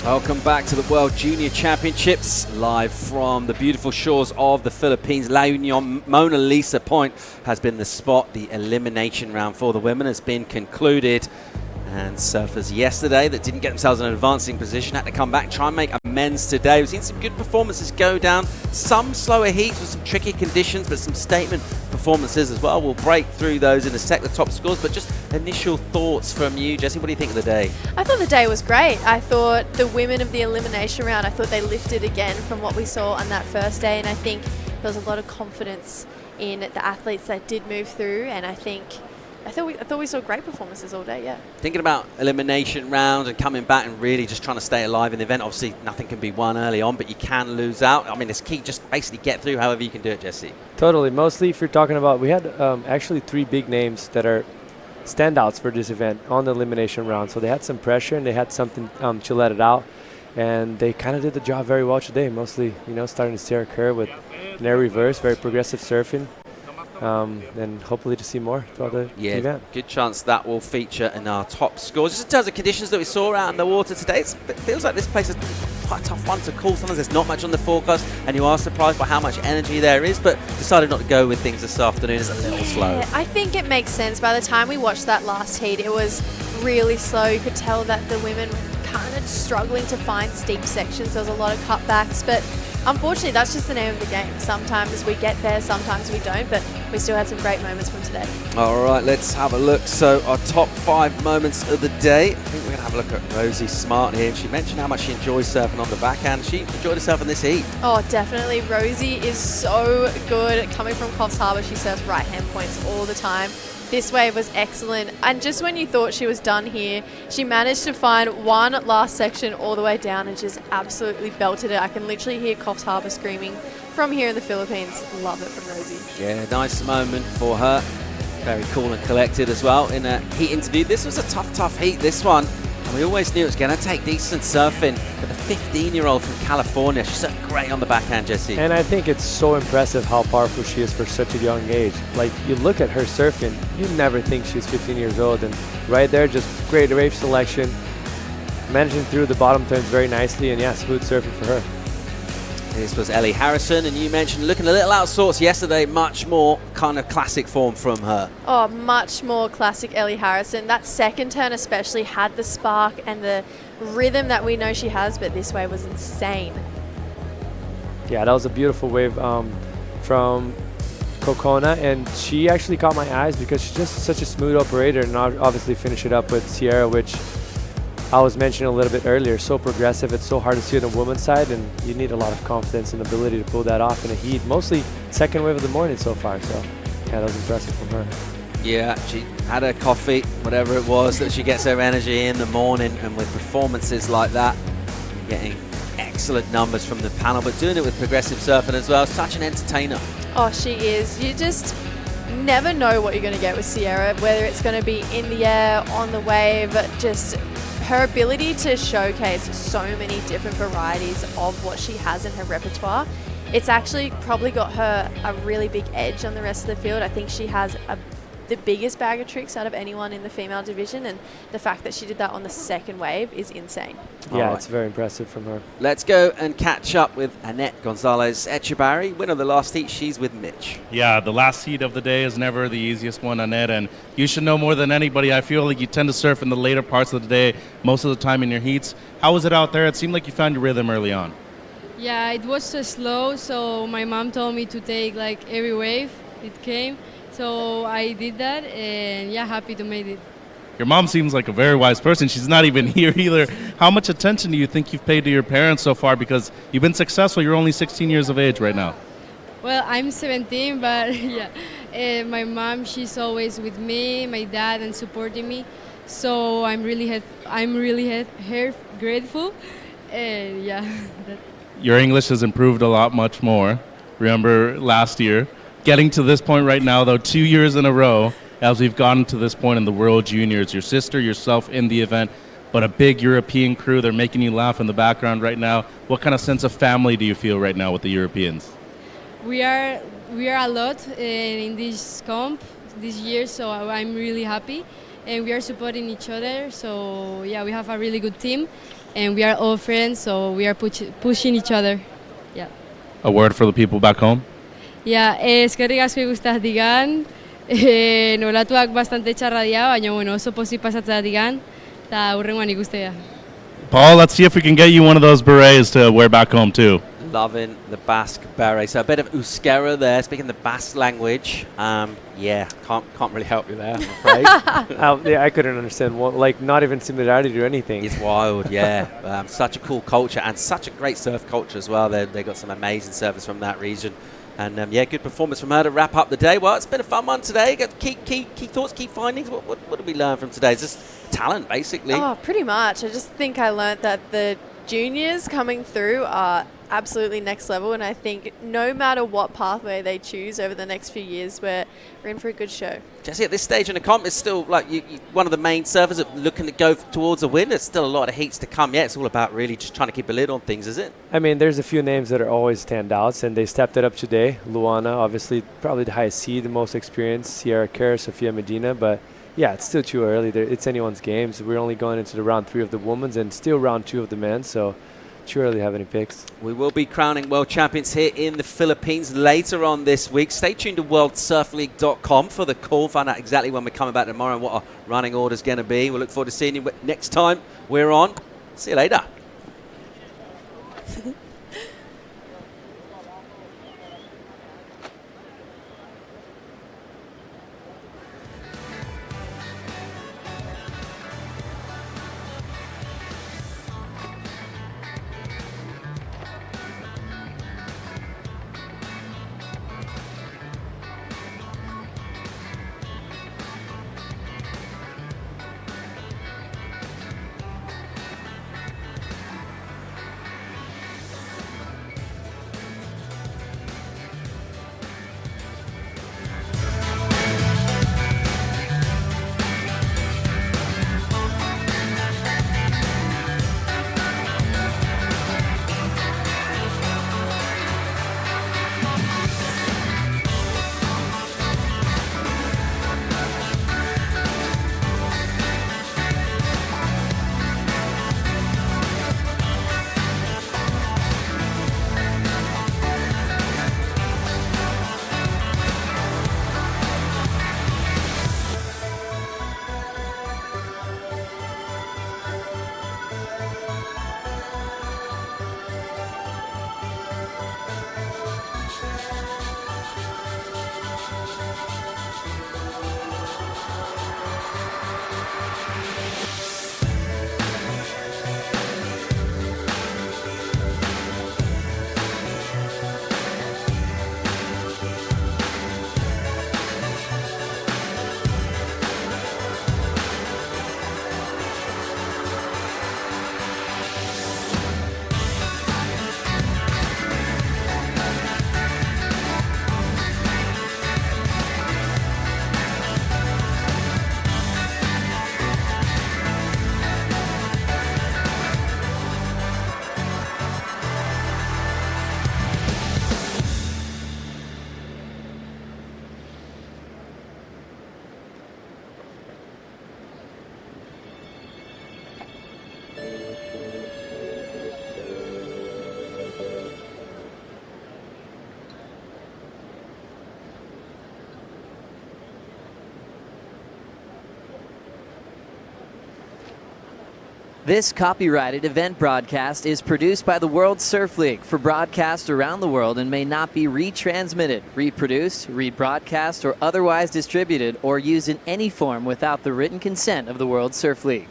Welcome back to the World Junior Championships, live from the beautiful shores of the Philippines. La Union Mona Lisa Point has been the spot. The elimination round for the women has been concluded. And surfers yesterday that didn't get themselves in an advancing position had to come back and try and make amends today. We've seen some good performances go down, some slower heats with some tricky conditions, but some statement performances as well. We'll break through those in a sec, the top scores, but just initial thoughts from you, Jessie. What do you think of the day? I thought the day was great. I thought the women of the elimination round, I thought they lifted again from what we saw on that first day, and I think there was a lot of confidence in the athletes that did move through, and I thought we saw great performances all day, yeah. Thinking about elimination round and coming back and really just trying to stay alive in the event. Obviously, nothing can be won early on, but you can lose out. I mean, it's key just basically get through however you can do it, Jessie. Totally. Mostly if you're talking about, we had actually 3 big names that are standouts for this event on the elimination round. So they had some pressure and they had something to let it out. And they kind of did the job very well today. Mostly, starting to steer Kerr with an air reverse, very progressive surfing. And hopefully to see more throughout the event. Good chance that will feature in our top scores. Just in terms of conditions that we saw out in the water today, it feels like this place is quite a tough one to call. Sometimes there's not much on the forecast and you are surprised by how much energy there is, but decided not to go with things this afternoon. It's a little slow. I think it makes sense. By the time we watched that last heat, it was really slow. You could tell that the women were kind of struggling to find steep sections. There was a lot of cutbacks, but unfortunately, that's just the name of the game. Sometimes we get there, sometimes we don't, but we still had some great moments from today. All right, let's have a look. So our top 5 moments of the day. I think we're going to have a look at Rosie Smart here. She mentioned how much she enjoys surfing on the backhand. She enjoyed herself in this heat. Oh, definitely. Rosie is so good. Coming from Coffs Harbour, she surfs right-hand points all the time. This wave was excellent, and just when you thought she was done here, she managed to find one last section all the way down and just absolutely belted it. I can literally hear Coffs Harbour screaming from here in the Philippines. Love it from Rosie. Yeah, nice moment for her. Very cool and collected as well in a heat interview. This was a tough heat, this one. And we always knew it was going to take decent surfing. But the 15-year-old from California, she surfed great on the backhand, Jessie. And I think it's so impressive how powerful she is for such a young age. Like, you look at her surfing, you never think she's 15 years old. And right there, just great wave selection, managing through the bottom turns very nicely, and yeah, smooth surfing for her. This was Ellie Harrison, and you mentioned looking a little out of sorts yesterday. Much more kind of classic form from her. Oh, much more classic Ellie Harrison. That second turn especially had the spark and the rhythm that we know she has, but this wave was insane. Yeah, that was a beautiful wave from Cocona, and she actually caught my eyes because she's just such a smooth operator, and obviously finish it up with Sierra, which I was mentioning a little bit earlier, so progressive. It's so hard to see on the women's side, and you need a lot of confidence and ability to pull that off in a heat. Mostly second wave of the morning so far, so yeah, that was impressive from her. Yeah, she had her coffee, whatever it was, that she gets her energy in the morning, and with performances like that, getting excellent numbers from the panel, but doing it with progressive surfing as well. Such an entertainer. Oh, she is. You just never know what you're going to get with Sierra, whether it's going to be in the air, on the wave, just her ability to showcase so many different varieties of what she has in her repertoire. It's actually probably got her a really big edge on the rest of the field. I think she has the biggest bag of tricks out of anyone in the female division, and the fact that she did that on the second wave is insane. Yeah, it's very impressive from her. Let's go and catch up with Annette Gonzalez Echebarri, winner of the last heat. She's with Mitch. Yeah, the last heat of the day is never the easiest one, Annette, and you should know more than anybody. I feel like you tend to surf in the later parts of the day most of the time in your heats. How was it out there? It seemed like you found your rhythm early on. Yeah, it was slow, so my mom told me to take like every wave it came. So I did that, and yeah, happy to make it. Your mom seems like a very wise person. She's not even here either. How much attention do you think you've paid to your parents so far? Because you've been successful. You're only 16 years of age right now. Well, I'm 17, but yeah, my mom, she's always with me, my dad, and supporting me. So I'm really grateful, and yeah. Your English has improved a lot, much more. Remember last year. Getting to this point right now, though, 2 years in a row, as we've gotten to this point in the World Juniors. Your sister, yourself in the event, but a big European crew. They're making you laugh in the background right now. What kind of sense of family do you feel right now with the Europeans? We are a lot in this comp this year, so I'm really happy. And we are supporting each other, so yeah, we have a really good team. and we are all friends, so we are pushing each other. Yeah. A word for the people back home? Ja, eskerrik asko guztatikan, nolatuak bastante txarra dira, baina bueno, oso pozik pasatzatikan, eta hurrengoan ikustea. Paul, let's see if we can get you one of those berets to wear back home too. Loving the Basque beret. So a bit of euskera there, speaking the Basque language. Yeah, can't really help you there, I'm afraid. Yeah, I couldn't understand not even similarity to anything. It's wild, yeah. Such a cool culture and such a great surf culture as well. They got some amazing surfers from that region. And yeah, good performance from her to wrap up the day. Well, it's been a fun one today. Got key thoughts, key findings. What did we learn from today? It's just talent, basically. Oh, pretty much. I just think I learnt that the juniors coming through are absolutely next level, and I think no matter what pathway they choose over the next few years, we're in for a good show. Jesse, at this stage in the comp, it's still like you one of the main surfers looking to go towards a win. There's still a lot of heats to come. Yeah, it's all about really just trying to keep a lid on things, is it? I mean, there's a few names that are always standouts, and they stepped it up today. Luana, obviously, probably the highest seed, the most experienced. Kerr, Sophia Medina, but yeah, it's still too early. It's anyone's games. We're only going into the round 3 of the women's and still round 2 of the men's, so too early to have any picks. We will be crowning world champions here in the Philippines later on this week. Stay tuned to worldsurfleague.com for the call. Find out exactly when we're coming back tomorrow and what our running order is going to be. We'll look forward to seeing you next time we're on. See you later. This copyrighted event broadcast is produced by the World Surf League for broadcast around the world and may not be retransmitted, reproduced, rebroadcast, or otherwise distributed or used in any form without the written consent of the World Surf League.